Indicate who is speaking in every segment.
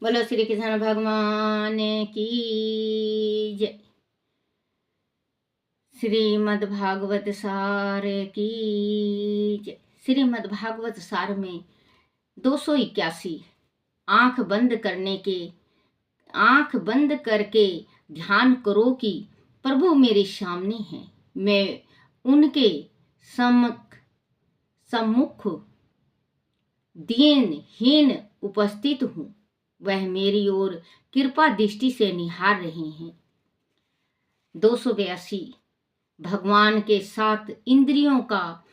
Speaker 1: बोलो श्री कृष्ण भगवान की जय। श्रीमद् भागवत सार की जय। श्रीमद् भागवत सार में 281 आंख बंद करके ध्यान करो कि प्रभु मेरे सामने हैं। मैं उनके सम्मुख दीनहीन उपस्थित हूँ। वह मेरी ओर कृपा दृष्टि से निहार रहे हैं। 282 भगवान के साथ इंद्रियों का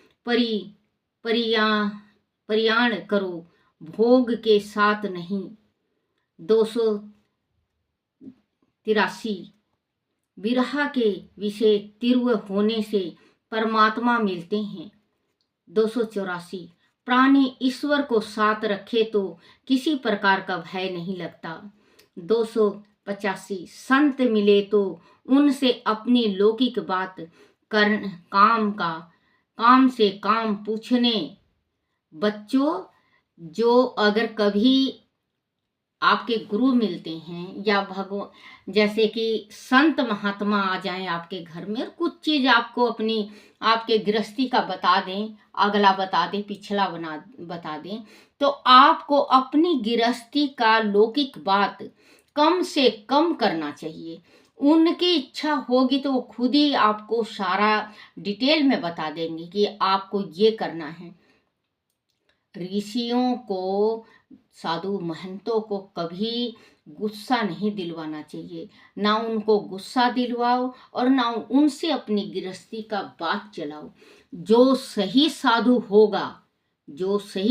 Speaker 1: परियाण करो, भोग के साथ नहीं। 283 विरह के विषय तीव्र होने से परमात्मा मिलते हैं। 284 प्राणी ईश्वर को साथ रखे तो किसी प्रकार का भय नहीं लगता। 285 संत मिले तो उनसे अपनी लौकिक बात काम से काम पूछने। बच्चों, जो अगर कभी आपके गुरु मिलते हैं या भगवान जैसे कि संत महात्मा आ जाएं आपके घर में और कुछ चीज आपको आपके गृहस्थी का बता दें, अगला बता दें, पिछला बता दें, तो आपको अपनी गृहस्थी का लौकिक बात कम से कम करना चाहिए। उनकी इच्छा होगी तो वो खुद ही आपको सारा डिटेल में बता देंगे कि आपको ये करना है। ऋषियों को, साधु महंतों को कभी गुस्सा नहीं दिलवाना चाहिए। ना उनको गुस्सा दिलवाओ और ना उनसे अपनी गृहस्थी का बात चलाओ। जो सही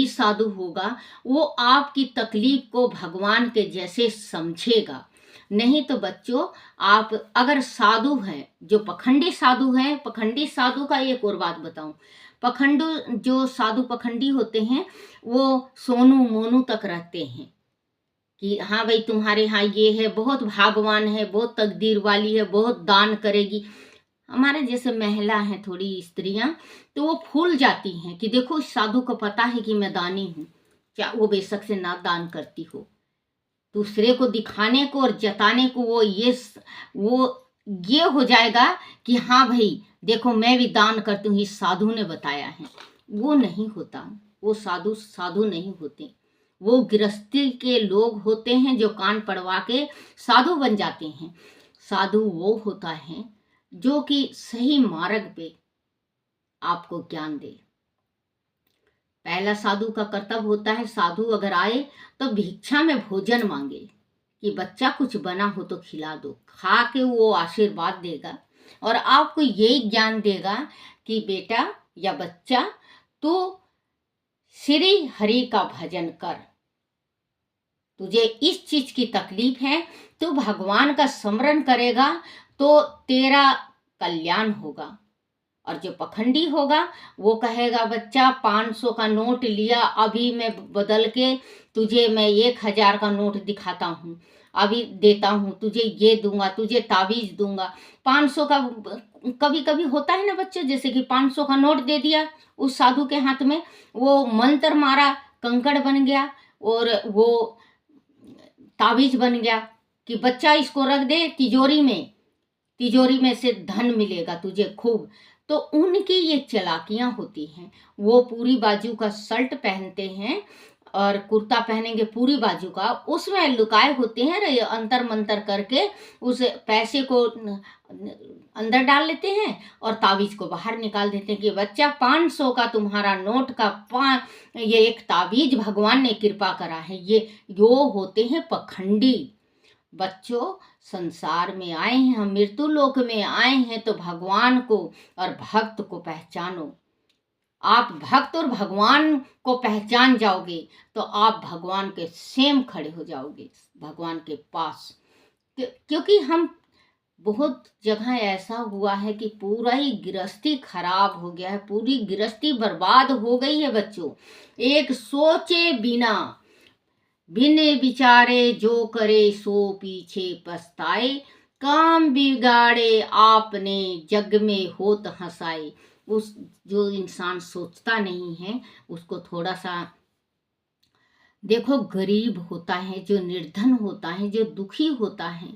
Speaker 1: साधु होगा वो आपकी तकलीफ को भगवान के जैसे समझेगा। नहीं तो बच्चों, आप अगर साधु हैं, जो पखंडी साधु का एक और बात बताऊं। जो साधु पखंडी होते हैं वो सोनू मोनू तक रहते हैं कि हाँ भाई तुम्हारे यहाँ ये है, बहुत भागवान है, बहुत तकदीर वाली है, बहुत दान करेगी। हमारे जैसे महिला हैं, थोड़ी स्त्रियां, तो वो फूल जाती हैं कि देखो इस साधु को पता है कि मैं दानी हूँ। क्या वो बेशक से ना दान करती हो, दूसरे को दिखाने को और जताने को वो ये हो जाएगा कि हाँ भाई देखो मैं भी दान करती हूँ, इस साधु ने बताया है। वो नहीं होता। वो साधु नहीं होते। वो गृहस्थी के लोग होते हैं जो कान पड़वा के साधु बन जाते हैं। साधु वो होता है जो कि सही मार्ग पे आपको ज्ञान दे। पहला साधु का कर्तव्य होता है, साधु अगर आए तो भिक्षा में भोजन मांगे कि बच्चा कुछ बना हो तो खिला दो। खा के वो आशीर्वाद देगा और आपको यही ज्ञान देगा कि बेटा या बच्चा तू श्री हरि का भजन कर। तुझे इस चीज की तकलीफ है, तू भगवान का स्मरण करेगा तो तेरा कल्याण होगा। और जो पखंडी होगा वो कहेगा बच्चा 500 का नोट लिया, अभी मैं बदल के तुझे मैं 1000 का नोट दिखाता हूँ, अभी देता हूँ तुझे, ये दूंगा, तुझे ताबीज दूंगा। 500 का कभी कभी होता है ना बच्चे, जैसे कि 500 का नोट दे दिया उस साधु के हाथ में, वो मंत्र मारा, कंकड़ बन गया और वो ताबीज बन गया कि बच्चा इसको रख दे तिजोरी में से धन मिलेगा तुझे खूब। तो उनकी ये चालाकियां होती हैं। वो पूरी बाजू का शर्ट पहनते हैं और कुर्ता पहनेंगे पूरी बाजू का, उसमें लुकाए होते हैं, अंतर मंतर करके उस पैसे को अंदर डाल लेते हैं और ताबीज को बाहर निकाल देते हैं कि बच्चा 500 का तुम्हारा नोट का ये एक ताबीज भगवान ने कृपा करा है। यो होते हैं पखंडी। बच्चों, संसार में आए हैं हम, मृत्यु लोक में आए हैं तो भगवान को और भक्त को पहचानो। आप भक्त और भगवान को पहचान जाओगे तो आप भगवान के सेम खड़े हो जाओगे, भगवान के पास। क्योंकि हम बहुत जगह ऐसा हुआ है कि पूरा ही गृहस्थी खराब हो गया है, पूरी गृहस्थी बर्बाद हो गई है बच्चों। एक सोचे बिन विचारे जो करे सो पीछे पछताए, काम बिगाड़े आपने जग में होत हंसाए। जो इंसान सोचता नहीं है उसको थोड़ा सा देखो, गरीब होता है, जो निर्धन होता है, जो दुखी होता है,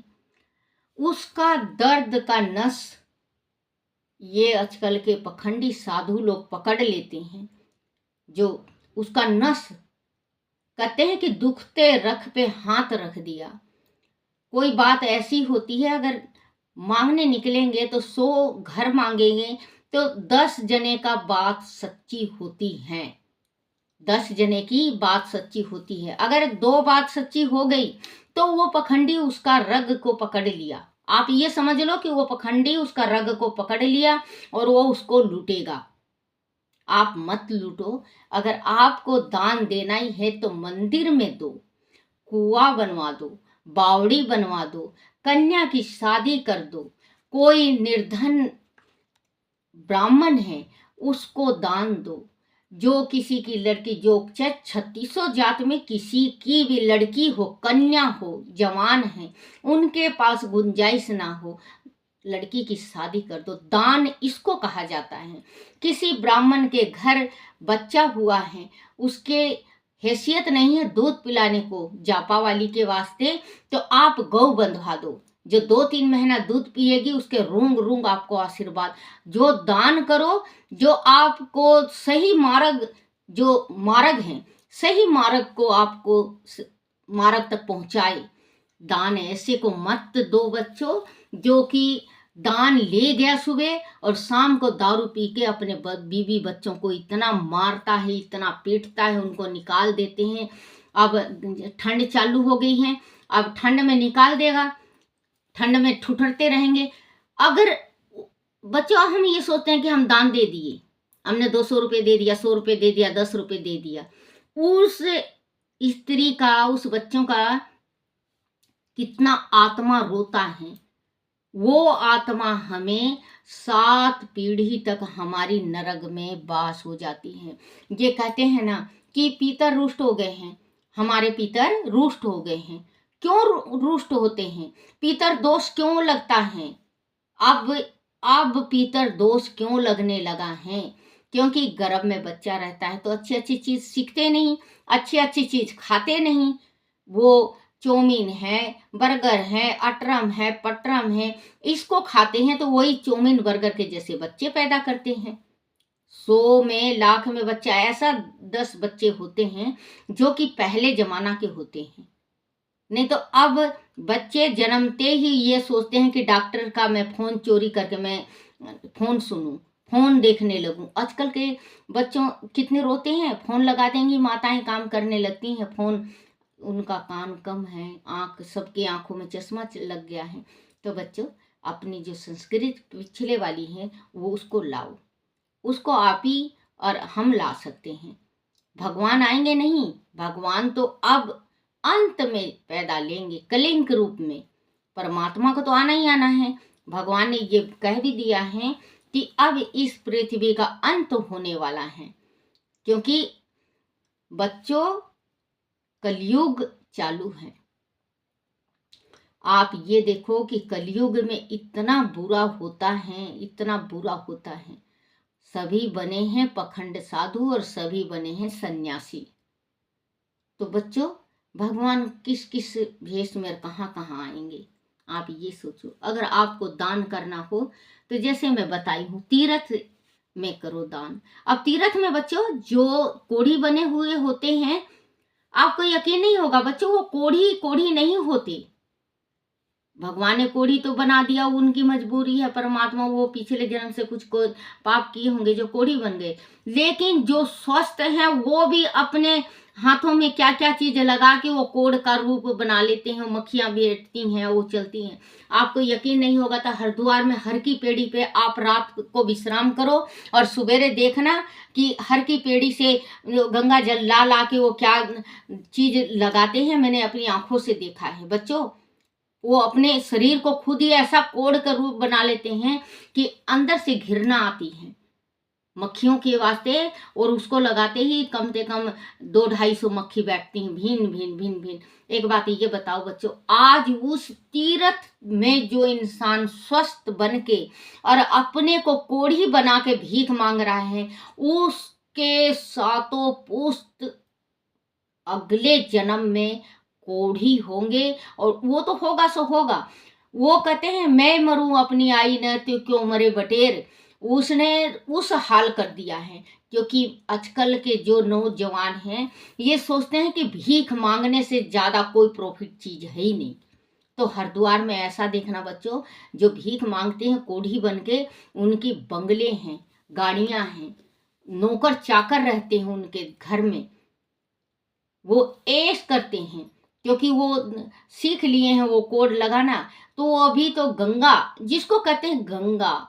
Speaker 1: उसका दर्द का नस ये आजकल के पखंडी साधु लोग पकड़ लेते हैं। जो उसका नस, कहते हैं कि दुखते रख पे हाथ रख दिया। कोई बात ऐसी होती है, अगर मांगने निकलेंगे तो 100 घर मांगेंगे, तो 10 जने का बात सच्ची होती है। 10 जने की बात सच्ची होती है। अगर 2 बात सच्ची हो गई तो वो पखंडी उसका रग को पकड़ लिया। आप ये समझ लो कि वो पखंडी उसका रग को पकड़ लिया और वो उसको लूटेगा। आप मत लूटो। अगर आपको दान देना ही है तो मंदिर में दो, कुआं बनवा दो, बावड़ी बनवा दो, कन्या की शादी कर दो। कोई निर्धन ब्राह्मण है उसको दान दो। जो किसी की लड़की, जो 3600 जात में किसी की भी लड़की हो, कन्या हो, जवान है, उनके पास गुंजाइश ना हो, लड़की की शादी कर दो। दान इसको कहा जाता है। किसी ब्राह्मण के घर बच्चा हुआ है, उसके हैसियत नहीं है दूध पिलाने को जापा वाली के वास्ते, तो आप गौ बंधवा दो। जो 2-3 महीना दूध पिएगी उसके रूंग रूंग आपको आशीर्वाद। जो दान करो, जो आपको सही मार्ग, जो मार्ग है, सही मार्ग को आपको मार्ग तक पहुंचाए। दान ऐसे को मत दो बच्चों, जो कि दान ले गया सुबह और शाम को दारू पी के अपने बीवी बच्चों को इतना मारता है, इतना पीटता है, उनको निकाल देते हैं। अब ठंड चालू हो गई है, अब ठंड में निकाल देगा, ठंड में ठुठरते रहेंगे। अगर बच्चों, हम ये सोचते हैं कि हम दान दे दिए, हमने 200 रुपये दे दिया, 100 रुपये दे दिया, 10 रुपये दे दिया, उस स्त्री का, उस बच्चों का कितना आत्मा रोता है। वो आत्मा हमें 7 पीढ़ी तक हमारी नरक में वास हो जाती है। ये कहते हैं ना कि पितर रुष्ट हो गए हैं, हमारे पितर रुष्ट हो गए हैं। क्यों रुष्ट होते हैं? पितर दोष क्यों लगता है? अब पितर दोष क्यों लगने लगा है? क्योंकि गर्भ में बच्चा रहता है तो अच्छी अच्छी चीज सीखते नहीं, अच्छी अच्छी चीज खाते नहीं। वो चौमीन है, बर्गर है, अटरम है, पटरम है, इसको खाते हैं तो वही चौमीन बर्गर के जैसे बच्चे पैदा करते हैं। 100 में, लाख में बच्चा, ऐसा 10 बच्चे होते हैं जो कि पहले जमाना के होते हैं। नहीं तो अब बच्चे जन्मते ही ये सोचते हैं कि डॉक्टर का मैं फोन चोरी करके मैं फोन सुनूं, फोन देखने लगूं। आजकल के बच्चों कितने रोते हैं, फोन लगा देंगी माताएं, काम करने लगती हैं, फोन, उनका कान कम है, आंख, सबकी आंखों में चश्मा लग गया है। तो बच्चों, अपनी जो संस्कृति पिछले वाली है वो उसको लाओ, उसको आप ही और हम ला सकते हैं। भगवान आएंगे नहीं, भगवान तो अब अंत में पैदा लेंगे कलिंग रूप में। परमात्मा को तो आना ही आना है। भगवान ने ये कह भी दिया है कि अब इस पृथ्वी का अंत होने वाला है, क्योंकि बच्चों कलयुग चालू है। आप ये देखो कि कलयुग में इतना बुरा होता है, इतना बुरा होता है। सभी बने हैं पखंड साधु और सभी बने हैं सन्यासी। तो बच्चों, भगवान किस किस भेष में कहाँ कहाँ आएंगे, आप ये सोचो। अगर आपको दान करना हो तो जैसे मैं बताई हूँ, तीर्थ में करो दान। अब तीर्थ में बच्चों जो कोढ़ी बने हुए होते हैं, आपको यकीन नहीं होगा बच्चों, वो कोढ़ी कोढ़ी नहीं होते। भगवान ने कोढ़ी तो बना दिया, उनकी मजबूरी है, परमात्मा वो पिछले जन्म से कुछ को पाप किए होंगे जो कोढ़ी बन गए। लेकिन जो स्वस्थ हैं वो भी अपने हाथों में क्या क्या चीज लगा के वो कोढ़ का रूप बना लेते हैं। मक्खियां बैठती हैं, वो चलती हैं। आपको यकीन नहीं होगा तो हरिद्वार में हर की पेड़ी पे आप रात को विश्राम करो और सवेरे देखना कि हर की पेड़ी से गंगा जल ला ला के वो क्या चीज लगाते हैं। मैंने अपनी आंखों से देखा है बच्चों। वो अपने शरीर को खुद ही ऐसा कोढ़ का रूप बना लेते हैं कि अंदर से घृणा आती है मक्खियों के वास्ते। और उसको लगाते ही कम से कम 200-250 मक्खी बैठती हैं, भिन भिन भिन भिन। एक बात ये बताओ बच्चों, आज उस तीर्थ में जो इंसान स्वस्थ बन के और अपने को कोढ़ी बना के भीख मांग रहा है, उसके सातों पुस्त अगले जन्म में कोढ़ी होंगे, और वो तो होगा सो होगा। वो कहते हैं मैं मरूं अपनी आई न तो क्यों मरे बटेर, उसने उस हाल कर दिया है। क्योंकि आजकल के जो नौजवान हैं ये सोचते हैं कि भीख मांगने से ज़्यादा कोई प्रॉफिट चीज़ है ही नहीं। तो हरिद्वार में ऐसा देखना बच्चों, जो भीख मांगते हैं कोढ़ी बन के, उनकी बंगले हैं, गाड़ियां हैं, नौकर चाकर रहते हैं उनके घर में, वो ऐश करते हैं क्योंकि वो सीख लिए हैं वो कोड लगाना। तो अभी तो गंगा, जिसको कहते हैं गंगा,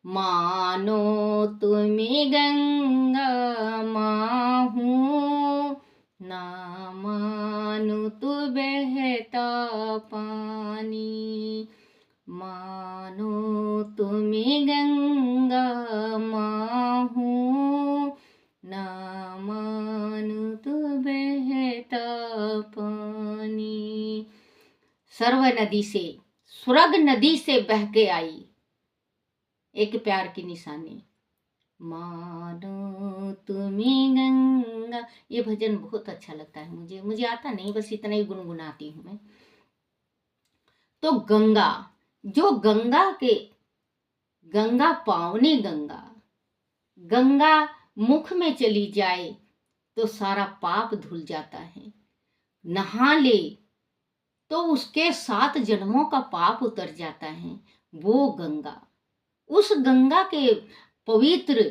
Speaker 1: मानो तुम्हें गंगा माँ हूँ, ना मानो तो बहता पानी, मानो तुम्हें गंगा माँ हूँ, ना मानो तो बहता पानी। सर्व नदी से, स्वर्ग नदी से बह के आई, एक प्यार की निशानी, मानो तुम्हें गंगा। ये भजन बहुत अच्छा लगता है मुझे, मुझे आता नहीं, बस इतना ही गुनगुनाती हूँ मैं। तो गंगा, जो गंगा के, गंगा पावनी गंगा, गंगा मुख में चली जाए तो सारा पाप धुल जाता है। नहा ले तो उसके 7 जन्मों का पाप उतर जाता है। वो गंगा, उस गंगा के पवित्र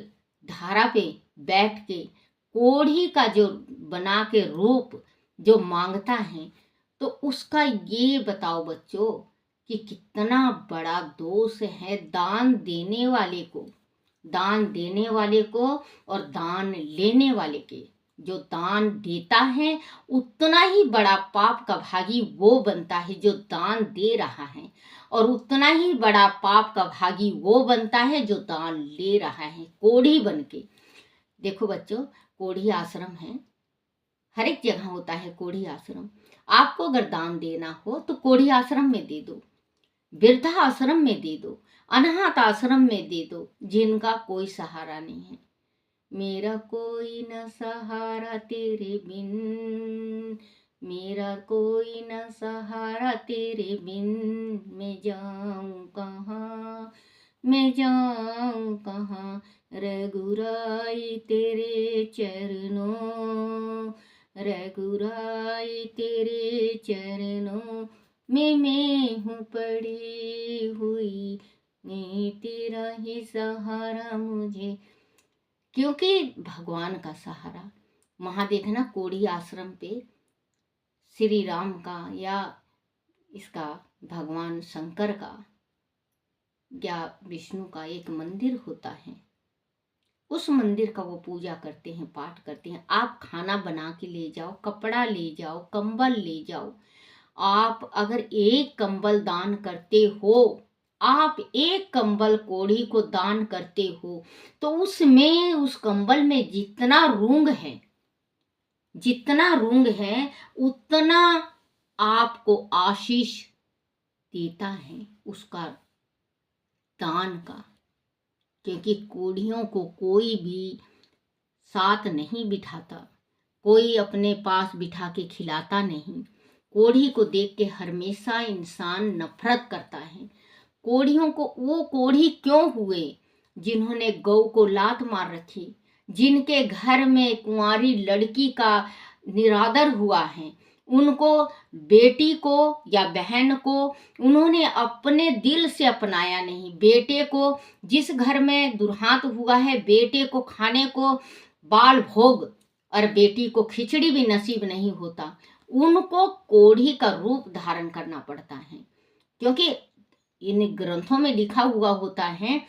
Speaker 1: धारा पे बैठ के कोढ़ी का जो बना के रूप जो मांगता है, तो उसका ये बताओ बच्चों कि कितना बड़ा दोष है दान देने वाले को, दान देने वाले को और दान लेने वाले के। जो दान देता है उतना ही बड़ा पाप का भागी वो बनता है जो दान दे रहा है, और उतना ही बड़ा पाप का भागी वो बनता है जो दान ले रहा है कोढ़ी बन के। देखो बच्चों, कोढ़ी आश्रम है, हर एक जगह होता है कोढ़ी आश्रम। आपको अगर दान देना हो तो कोढ़ी आश्रम में दे दो, वृद्धा आश्रम में दे दो, अनाथ आश्रम में दे दो, जिनका कोई सहारा नहीं है। मेरा कोई न सहारा तेरे बिन, मेरा कोई न सहारा तेरे बिन, मैं जाऊं कहाँ, मैं जाऊं कहाँ, रघुराई तेरे चरणों, रघुराई तेरे चरणों मैं हूँ पड़ी हुई, मैं तेरा ही सहारा मुझे। क्योंकि भगवान का सहारा, वहाँ देखना कोढ़ी आश्रम पे श्री राम का या इसका भगवान शंकर का या विष्णु का एक मंदिर होता है। उस मंदिर का वो पूजा करते हैं, पाठ करते हैं। आप खाना बना के ले जाओ, कपड़ा ले जाओ, कंबल ले जाओ। आप अगर एक कंबल दान करते हो, आप एक कंबल कोढ़ी को दान करते हो, तो उसमें, उस कंबल में जितना रूंग है, जितना रूंग है उतना आपको आशीष देता है उसका दान का। क्योंकि कोढ़ियों को कोई भी साथ नहीं बिठाता, कोई अपने पास बिठा के खिलाता नहीं। कोढ़ी को देख के हमेशा इंसान नफरत करता है। कोढ़ियों को, वो कोढ़ी क्यों हुए जिन्होंने गौ को लात मार रखी, जिनके घर में कुंवारी लड़की का निरादर हुआ है, उनको, बेटी को या बहन को उन्होंने अपने दिल से अपनाया नहीं। बेटे को, जिस घर में दुर्हांत हुआ है, बेटे को खाने को बाल भोग और बेटी को खिचड़ी भी नसीब नहीं होता, उनको कोढ़ी का रूप धारण करना पड़ता है। क्योंकि इन ग्रंथों में लिखा हुआ होता है,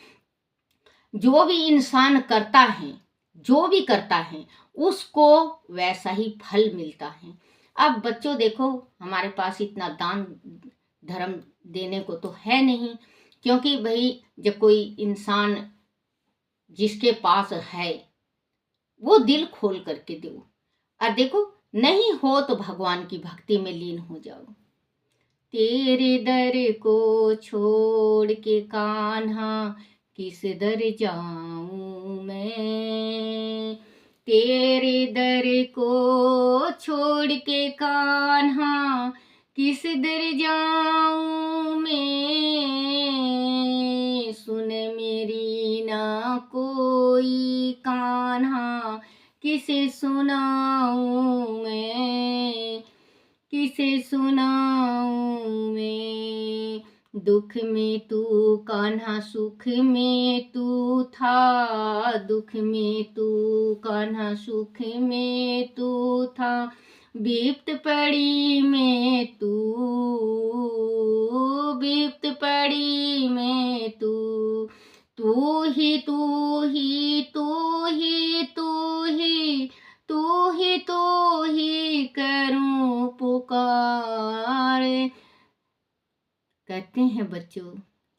Speaker 1: जो भी इंसान करता है, जो भी करता है, उसको वैसा ही फल मिलता है। अब बच्चों देखो, हमारे पास इतना दान धर्म देने को तो है नहीं, क्योंकि भाई जब कोई इंसान जिसके पास है वो दिल खोल करके दो, और देखो नहीं हो तो भगवान की भक्ति में लीन हो जाओ। तेरे दर को छोड़ के कान्हा किस दर जाऊं मैं, तेरे दर को छोड़ के कान्हा किस दर जाऊं मैं, सुन मेरी ना कोई कान्हा किसे सुनाऊं मैं, किसे सुनाऊं मैं। दुख में तू कान्हा सुख में तू था, दुख में तू कान्हा सुख में तू था, बिप्त पड़ी में तू, बिप्त पड़ी में तू, तू ही तू ही तू ही तू ही तू ही तू ही करूं पुकार। कहते हैं बच्चों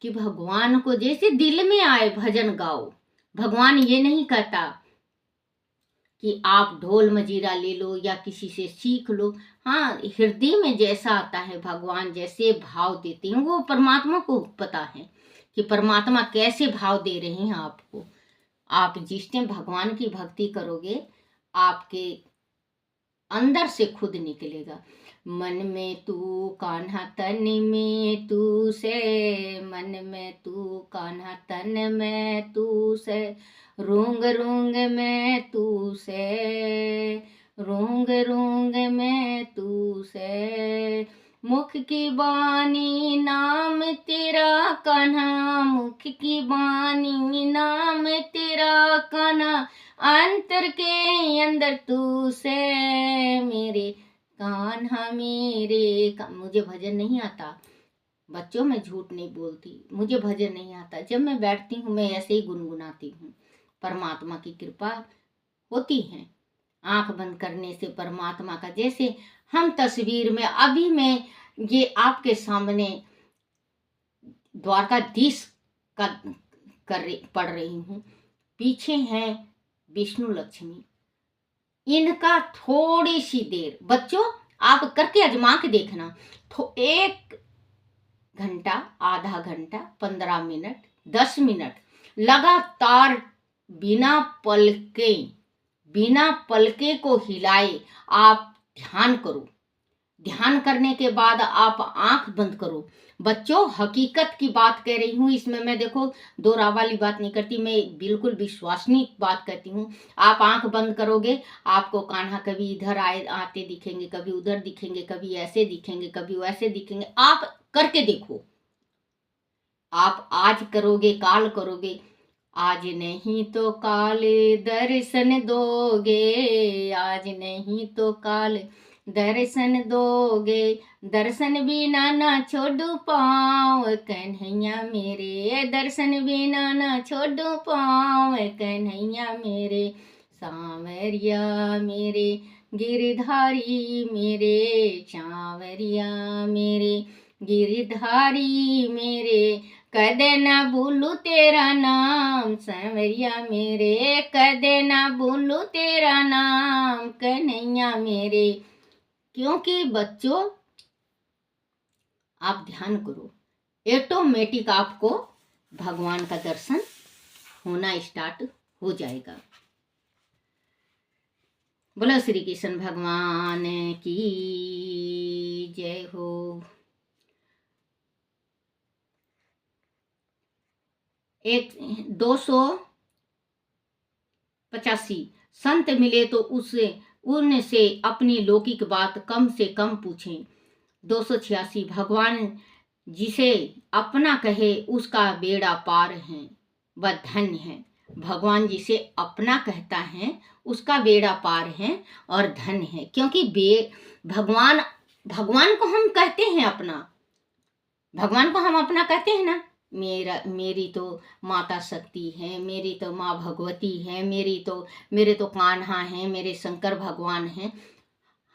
Speaker 1: कि भगवान को जैसे दिल में आए भजन गाओ। भगवान ये नहीं कहता कि आप ढोल मजीरा ले लो या किसी से सीख लो। हाँ, हृदय में जैसा आता है भगवान जैसे भाव देते हैं वो परमात्मा को पता है कि परमात्मा कैसे भाव दे रहे हैं आपको। आप जिस टाइम भगवान की भक्ति करोगे आपके अंदर से खुद निकलेगा। मन में तू कान्हा तन में तू से, मन में तू कान्हा तन में तू से, रूंग रूंग में तू से, रूंग रूंग में तू से, मुख की बानी नाम तेरा कान्हा, मुख की बानी नाम तेरा कान्हा, अंतर के अंदर तू से मेरे कान्हा मेरे मुझे भजन नहीं आता बच्चों, मैं झूठ नहीं बोलती, मुझे भजन नहीं आता। जब मैं बैठती हूँ मैं ऐसे ही गुनगुनाती हूँ। परमात्मा की कृपा होती है। आंख बंद करने से परमात्मा का, जैसे हम तस्वीर में अभी मैं ये आपके सामने द्वारकाधीश का पढ़ रही हूँ, पीछे है विष्णु लक्ष्मी। इनका थोड़ी सी देर बच्चों आप करके आजमा के देखना, तो 1 घंटा, आधा घंटा, 15 मिनट, 10 मिनट लगातार बिना पलके को हिलाए आप ध्यान करो। ध्यान करने के बाद आप आंख बंद करो। बच्चों हकीकत की बात कह रही हूँ, इसमें मैं देखो दोहरा वाली बात नहीं करती, मैं बिल्कुल विश्वसनीय बात कहती हूँ। आप आंख बंद करोगे आपको कान्हा कभी इधर आते दिखेंगे, कभी उधर दिखेंगे, कभी ऐसे दिखेंगे, कभी वैसे दिखेंगे। आप करके देखो, आप आज करोगे काल करोगे, आज नहीं तो काल दर्शन दोगे, आज नहीं तो काल दर्शन दोगे, दर्शन बिना ना छोड़ू पाँव कन्हैया मेरे, दर्शन बिना ना छोड़ू पाँव कन्हैया मेरे, सांवरिया मेरे गिरधारी मेरे, सांवरिया मेरे गिरधारी मेरे, कदे ना भूलू तेरा नाम सांवरिया मेरे, कदे ना भूलू तेरा नाम कन्हैया मेरे। क्योंकि बच्चों आप ध्यान करो, ऑटोमेटिक आपको भगवान का दर्शन होना स्टार्ट हो जाएगा। बोलो श्री कृष्ण भगवान की जय हो। एक 285 संत मिले तो उनसे अपनी लौकिक बात कम से कम पूछें। 286 भगवान जिसे अपना कहे उसका बेड़ा पार है, वह धन्य है। भगवान जिसे अपना कहता है उसका बेड़ा पार है और धन्य है। क्योंकि भगवान को हम कहते हैं अपना, भगवान को हम अपना कहते हैं ना, मेरी तो माता शक्ति है, मेरी तो माँ भगवती है, मेरे तो कान्हा है, मेरे शंकर भगवान हैं।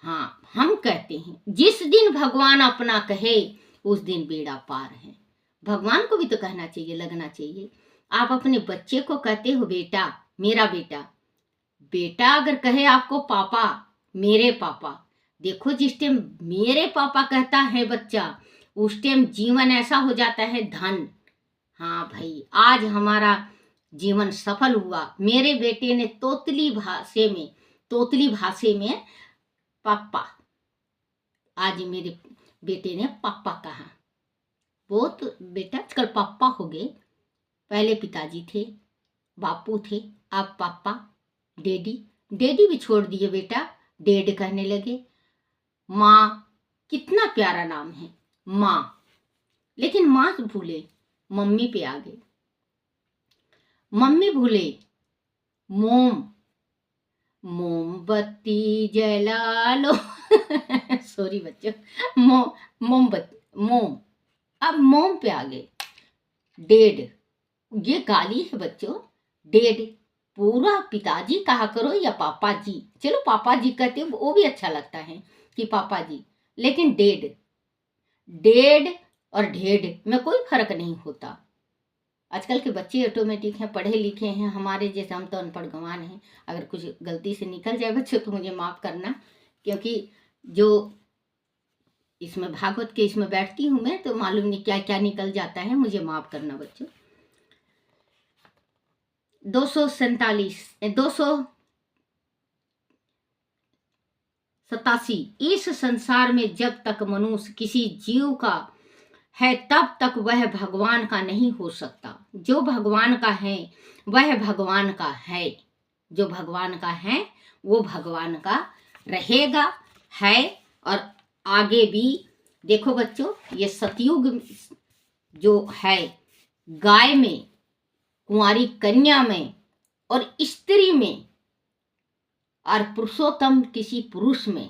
Speaker 1: हाँ, हम कहते हैं। जिस दिन भगवान अपना कहे उस दिन बेड़ा पार है। भगवान को भी तो कहना चाहिए, लगना चाहिए। आप अपने बच्चे को कहते हो बेटा, मेरा बेटा। बेटा अगर कहे आपको पापा, मेरे पापा, देखो जिस टाइम मेरे पापा कहता है बच्चा, उस टाइम जीवन ऐसा हो जाता है धन। हाँ भाई, आज हमारा जीवन सफल हुआ। मेरे बेटे ने तोतली भाषा में पापा, आज मेरे बेटे ने पापा कहा। वो तो बेटा आजकल पापा हो गए, पहले पिताजी थे, बापू थे, अब पापा, डैडी भी छोड़ दिए बेटा, डैड कहने लगे। माँ, कितना प्यारा नाम है माँ, लेकिन माँ भूले मम्मी पे आ गए। मम्मी भूले मोमबत्ती जला लो सॉरी बच्चों, मोम, अब मोम पे आ गए। डैड, ये गाली है बच्चों। डैड पूरा पिताजी कहा करो या पापा जी, चलो पापा जी कहते हो वो भी अच्छा लगता है कि पापा जी, लेकिन डैड और ढेड में कोई फर्क नहीं होता। आजकल के बच्चे ऑटोमेटिक हैं, पढ़े लिखे हैं, हमारे जैसे हम तो अनपढ़ गंवार हैं। अगर कुछ गलती से निकल जाए बच्चों तो मुझे माफ़ करना, क्योंकि जो इसमें भागवत के इसमें बैठती हूँ मैं तो मालूम नहीं क्या क्या निकल जाता है, मुझे माफ़ करना बच्चों। 287 इस संसार में जब तक मनुष्य किसी जीव का है तब तक वह भगवान का नहीं हो सकता। जो भगवान का है वह भगवान का है, जो भगवान का है वो भगवान का रहेगा, है और आगे भी। देखो बच्चों, ये सतयुग जो है, गाय में, कुंवारी कन्या में और स्त्री में और पुरुषोत्तम किसी पुरुष में,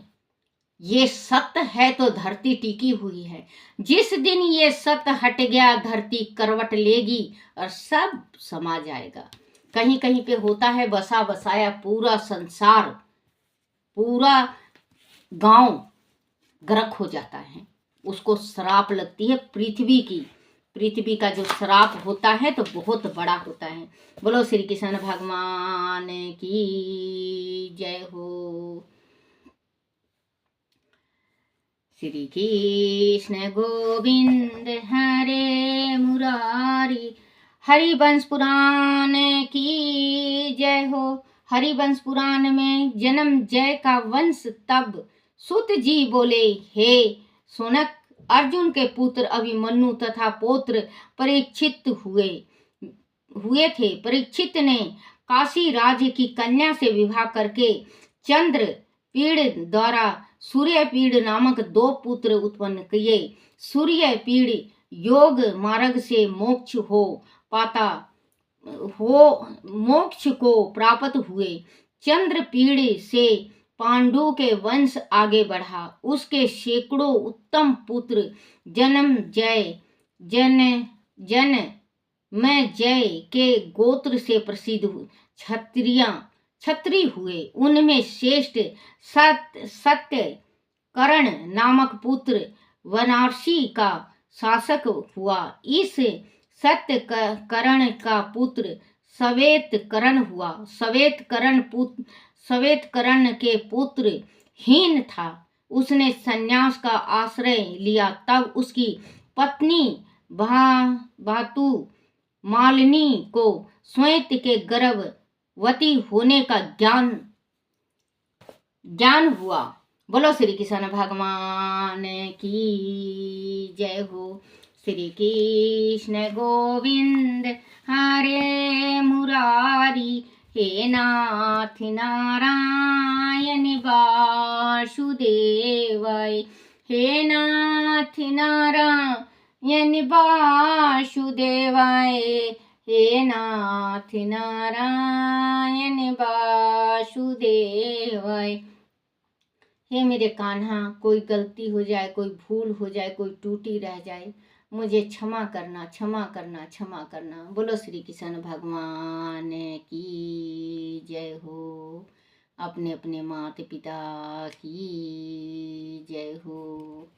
Speaker 1: ये सत्य है तो धरती टिकी हुई है। जिस दिन ये सत्य हट गया धरती करवट लेगी और सब समा जाएगा। कहीं कहीं पे होता है बसा बसाया पूरा संसार, पूरा गांव गर्क हो जाता है, उसको श्राप लगती है पृथ्वी का जो श्राप होता है तो बहुत बड़ा होता है। बोलो श्री कृष्ण भगवान की जय हो। श्री कृष्ण गोविंद हरे मुरारी। हरिवंश पुराण की जय हो। हरिवंश पुराण में जन्म जय का वंश तब सूत जी बोले, हे सोनक, अर्जुन के पुत्र अभिमन्यु तथा पौत्र परीक्षित हुए थे। परीक्षित ने काशी राज्य की कन्या से विवाह करके चंद्रपीड़ द्वारा सूर्यपीड़ नामक 2 पुत्र उत्पन्न किए। सूर्यपीड़ योग मार्ग से मोक्ष को प्राप्त हुए। चंद्रपीड़ से पांडु के वंश आगे बढ़ा। उसके सैकड़ों उत्तम पुत्र जय के गोत्र से प्रसिद्ध क्षत्रिय हुए। उनमें श्रेष्ठ सत्यकर्ण नामक पुत्र वाराणसी का शासक हुआ। इस सत्यकर्ण का पुत्र श्वेतकर्ण हुआ। श्वेतकर्ण के पुत्र हीन था, उसने संन्यास का आश्रय लिया। तब उसकी पत्नी भातु मालिनी को श्वेत के गर्भवती होने का ज्ञान हुआ। बोलो श्री कृष्ण भगवान की जय हो। श्री कृष्ण गोविंद हरे मुरारी। हे नाथ नारायण वासुदेवाय। हे नाथ नारायण वासुदेवाय। हे नाथ नारायण वासुदेवाय। हे मेरे कान्हा, कोई गलती हो जाए, कोई भूल हो जाए, कोई टूटी रह जाए, मुझे क्षमा करना, क्षमा करना, क्षमा करना। बोलो श्री कृष्ण भगवान की जय हो। अपने अपने माता पिता की जय हो।